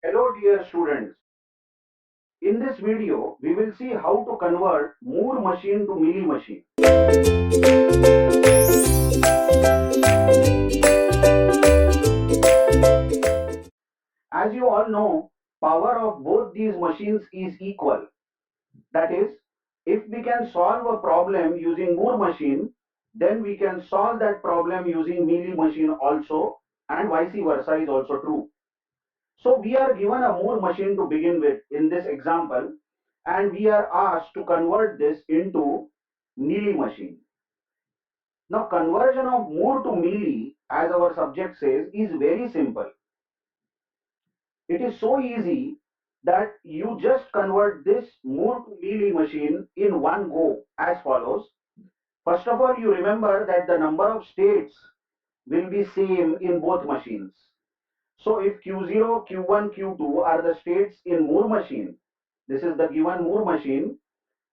Hello dear students. In this video, we will see how to convert Moore machine to Mealy machine. As you all know, power of both these machines is equal. That is, if we can solve a problem using Moore machine, then we can solve that problem using Mealy machine also, and vice versa is also true. So we are given a Moore machine to begin with in this example, and we are asked to convert this into Mealy machine. Now, conversion of Moore to Mealy, as our subject says, is very simple. It is so easy that you just convert this Moore to Mealy machine in one go as follows. First of all, you remember that the number of states will be same in both machines. So if Q0, Q1, Q2 are the states in Moore machine, this is the given Moore machine,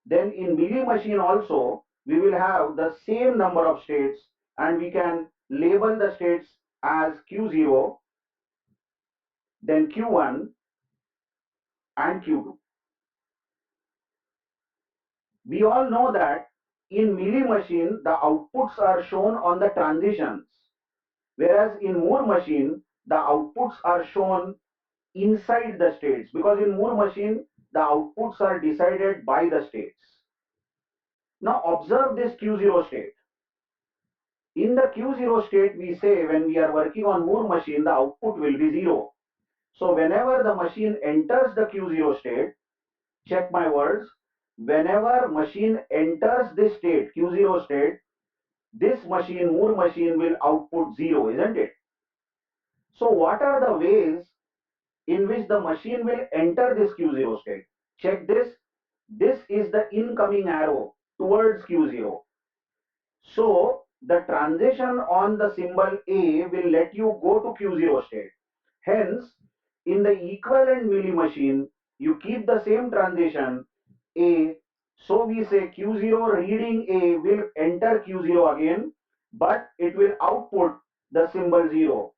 then in Mealy machine also, we will have the same number of states and we can label the states as Q0, then Q1 and Q2. We all know that in Mealy machine, the outputs are shown on the transitions, whereas in Moore machine, the outputs are shown inside the states, because in Moore machine, the outputs are decided by the states. Now observe this Q0 state. In the Q0 state, we say when we are working on Moore machine, the output will be 0. So whenever the machine enters the Q0 state, check my words, whenever machine enters this state, Q0 state, this machine, Moore machine, will output 0, isn't it? So what are the ways in which the machine will enter this Q0 state? Check this. This is the incoming arrow towards Q0. So the transition on the symbol A will let you go to Q0 state. Hence, in the equivalent Mealy machine, you keep the same transition A. So we say Q0 reading A will enter Q0 again, but it will output the symbol 0.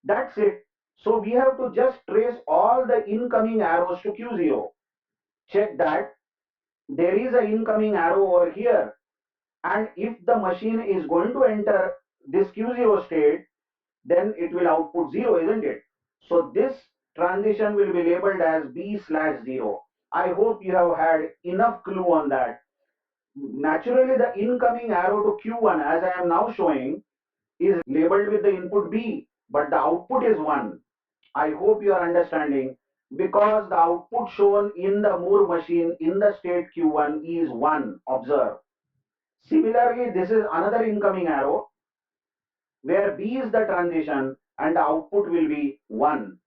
That's it. So we have to just trace all the incoming arrows to Q0. Check that there is an incoming arrow over here, and if the machine is going to enter this Q0 state, then it will output 0, isn't it? So this transition will be labeled as B/0. I hope you have had enough clue on that. Naturally, the incoming arrow to Q1, as I am now showing, is labeled with the input B, but the output is 1. I hope you are understanding, because the output shown in the Moore machine in the state Q1 is 1. Observe. Similarly, this is another incoming arrow where B is the transition and the output will be 1.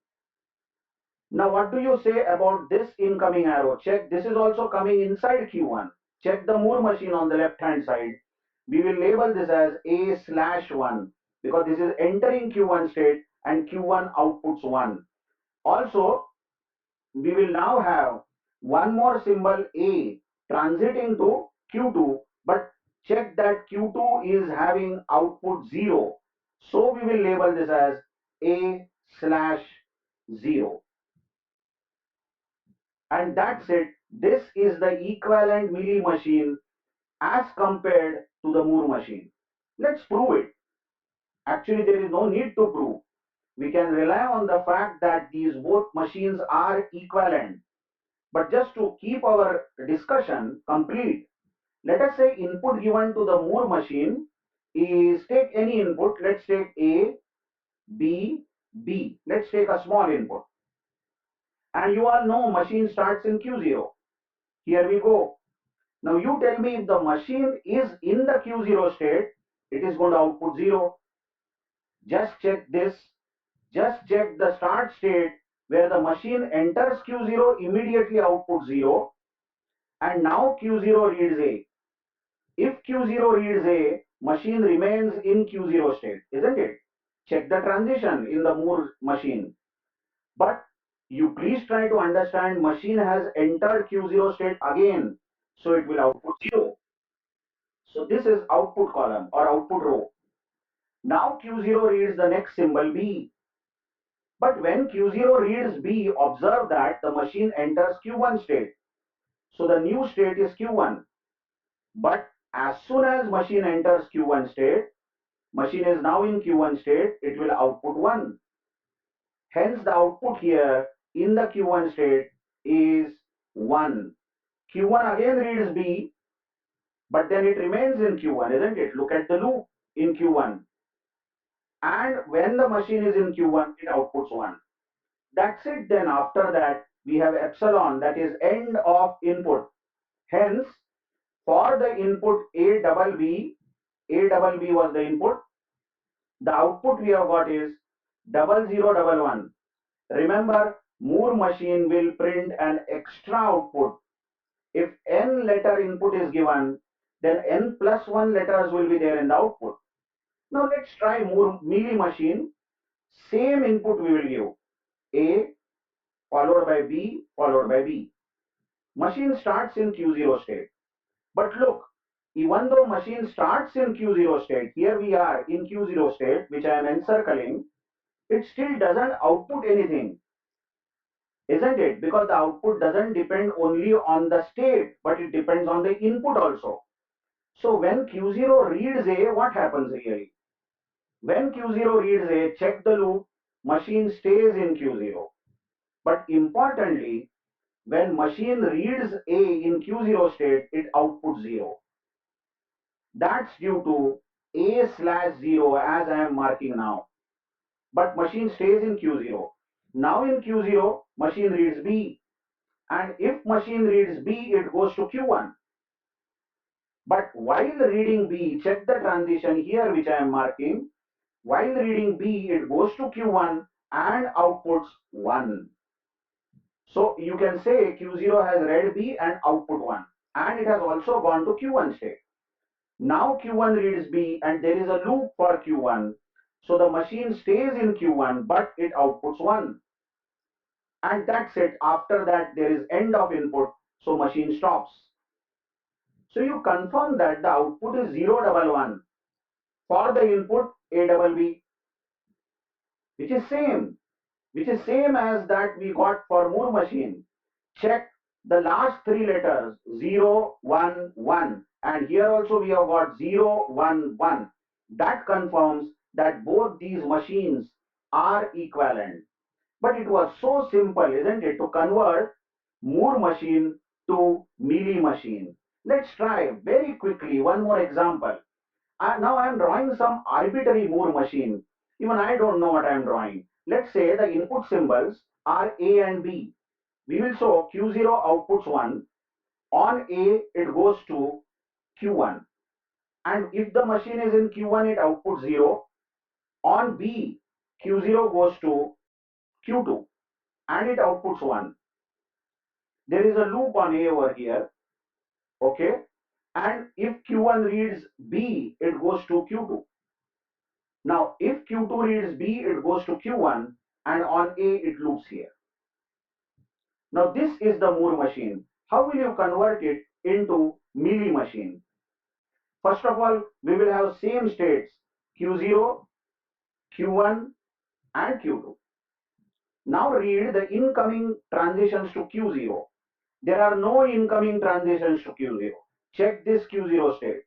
Now, what do you say about this incoming arrow? Check, this is also coming inside Q1. Check the Moore machine on the left hand side. We will label this as A/1 because this is entering Q1 state and Q1 outputs 1. Also, we will now have one more symbol A transiting to Q2, but check that Q2 is having output 0. So we will label this as A/0. And that's it. This is the equivalent Mealy machine as compared to the Moore machine. Let's prove it. Actually, there is no need to prove. We can rely on the fact that these both machines are equivalent. But just to keep our discussion complete, let us say input given to the Moore machine is, take any input. Let's take A, B, B. Let's take a small input. And you all know machine starts in Q0. Here we go. Now you tell me, if the machine is in the Q0 state, it is going to output 0. Just check this. Just check the start state where the machine enters Q0, immediately output 0. And now Q0 reads A. If Q0 reads A, machine remains in Q0 state, isn't it? Check the transition in the Moore machine. But you please try to understand, machine has entered Q0 state again, so it will output 0. So this is output column or output row. Now Q0 reads the next symbol B. But when Q0 reads B, observe that the machine enters Q1 state. So the new state is Q1. But as soon as machine enters Q1 state, machine is now in Q1 state, it will output 1. Hence the output here in the Q1 state is 1. Q1 again reads B, but then it remains in Q1, isn't it? Look at the loop in Q1. And when the machine is in Q1, it outputs 1. That's it. Then after that, we have epsilon, that is end of input. Hence, for the input A double B was the input. The output we have got is 0011. Remember, Moore machine will print an extra output. If n letter input is given, then n plus 1 letters will be there in the output. Now let's try Moore Mealy machine. Same input we will give. A followed by B followed by B. Machine starts in Q0 state. But look, even though machine starts in Q0 state, here we are in Q0 state, which I am encircling, it still doesn't output anything, isn't it? Because the output doesn't depend only on the state, but it depends on the input also. So when Q0 reads A, what happens really? When Q0 reads A, check the loop, machine stays in Q0. But importantly, when machine reads A in Q0 state, it outputs 0. That's due to A/0 as I am marking now. But machine stays in Q0. Now in Q0, machine reads B. And if machine reads B, it goes to Q1. But while reading B, check the transition here which I am marking. While reading B, it goes to Q1 and outputs 1. So you can say Q0 has read B and output 1. And it has also gone to Q1 state. Now Q1 reads B and there is a loop for Q1. So the machine stays in Q1 but it outputs 1. And that's it. After that there is end of input. So machine stops. So you confirm that the output is 011 for the input A double B, which is same as that we got for Moore machine. Check the last 3 letters 0, 1, 1, and here also we have got 0, 1, 1. That confirms that both these machines are equivalent. But it was so simple, isn't it, to convert Moore machine to Mealy machine. Let's try very quickly one more example. Now I am drawing some arbitrary Moore machine. Even I don't know what I am drawing. Let's say the input symbols are A and B. We will show Q0 outputs 1. On A, it goes to Q1. And if the machine is in Q1, it outputs 0. On B, Q0 goes to Q2 and it outputs 1. There is a loop on A over here. Okay. And if Q1 reads B, it goes to Q2. Now, if Q2 reads B, it goes to Q1, and on A, it loops here. Now, this is the Moore machine. How will you convert it into Mealy machine? First of all, we will have same states, Q0, Q1, and Q2. Now read the incoming transitions to Q0. There are no incoming transitions to Q0. Check this Q0 state.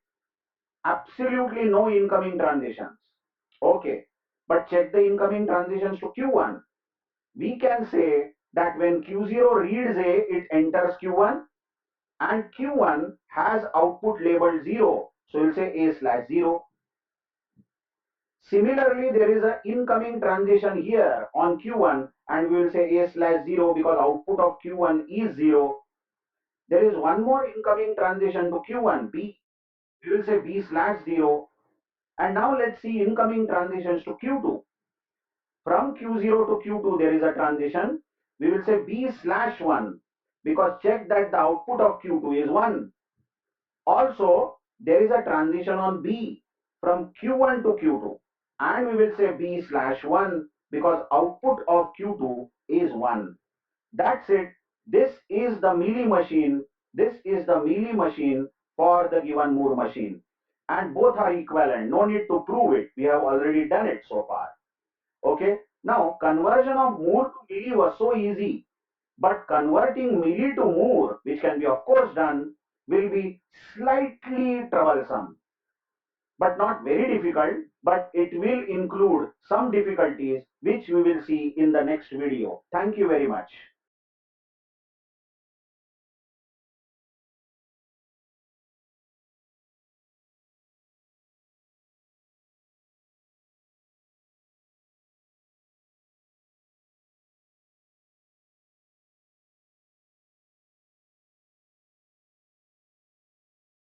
Absolutely no incoming transitions. Okay, but check the incoming transitions to Q1. We can say that when Q0 reads A, it enters Q1 and Q1 has output labeled 0. So we'll say A/0. Similarly, there is an incoming transition here on Q1 and we will say A/0 because output of Q1 is 0. There is one more incoming transition to Q1, B. We will say B/0. And now let's see incoming transitions to Q2. From Q0 to Q2, there is a transition. We will say B/1 because check that the output of Q2 is 1. Also, there is a transition on B from Q1 to Q2 and we will say B/1 because output of Q2 is 1. That's it. This is the Mealy machine. This is the Mealy machine for the given Moore machine. And both are equivalent. No need to prove it. We have already done it so far. Okay. Now, conversion of Moore to milli was so easy, but converting milli to Moore, which can be of course done, will be slightly troublesome, but not very difficult, but it will include some difficulties which we will see in the next video. Thank you very much.